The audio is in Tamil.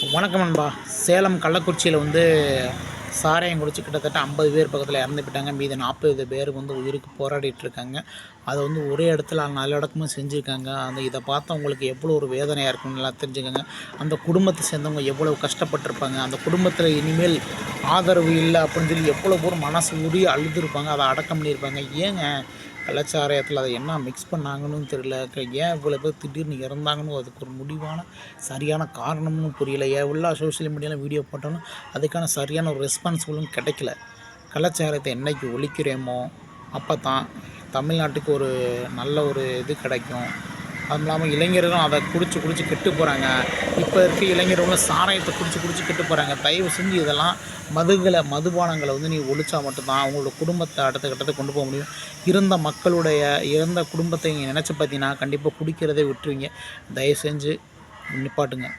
வணக்கம் நண்பா. சேலம் கள்ளக்குறிச்சியில் சாராயம் குடிச்சு கிட்டத்தட்ட 50 பேர் பக்கத்தில் இறந்து போயிட்டாங்க. மீதி 40 பேர் உயிருக்கு போராடிட்டு இருக்காங்க. அதை ஒரே இடத்துல நல்லடக்கமும் செஞ்சுருக்காங்க. இதை பார்த்தா உங்களுக்கு எவ்வளோ ஒரு வேதனையாக இருக்குன்னு நல்லா தெரிஞ்சுக்கோங்க. அந்த குடும்பத்தை சேர்ந்தவங்க எவ்வளோ கஷ்டப்பட்டிருப்பாங்க. அந்த குடும்பத்தில் இனிமேல் ஆதரவு இல்லை அப்படின்னு சொல்லி எவ்வளோ பேர் மனசு உருகி அழுதுருப்பாங்க. அதை அடக்கம் பண்ணியிருப்பாங்க. ஏங்க கலாச்சாரத்தில் அதை என்ன மிக்ஸ் பண்ணாங்கன்னு தெரியல. ஏன் இவ்வளோ பேர் திடீர்னு இறந்தாங்கன்னு அதுக்கு ஒரு முடிவான சரியான காரணமும் புரியல. எவ்வளோ சோஷியல் மீடியாவில் வீடியோ போட்டாலும் அதுக்கான சரியான ஒரு ரெஸ்பான்சிபிளும் கிடைக்கல. கலாச்சாரத்தை என்றைக்கு ஒழிக்கிறோமோ அப்போ தான் தமிழ்நாட்டுக்கு ஒரு நல்ல ஒரு இது கிடைக்கும். அதுவும் இல்லாமல் இளைஞர்களும் அதை குடிச்சு கெட்டு போகிறாங்க. இப்போ இருக்க இளைஞர்களும் சாராயத்தை குடிச்சு கெட்டு போகிறாங்க. தயவு செஞ்சு இதெல்லாம் மதுபானங்களை நீ ஒழிச்சா மட்டும்தான் அவங்களோட குடும்பத்தை அடுத்த கட்டத்தை கொண்டு போக முடியும். இறந்த குடும்பத்தை நீங்கள் நினச்சி பார்த்தீங்கன்னா கண்டிப்பாக குடிக்கிறதே விட்டுருவீங்க. தயவு செஞ்சு நிப்பாட்டுங்க.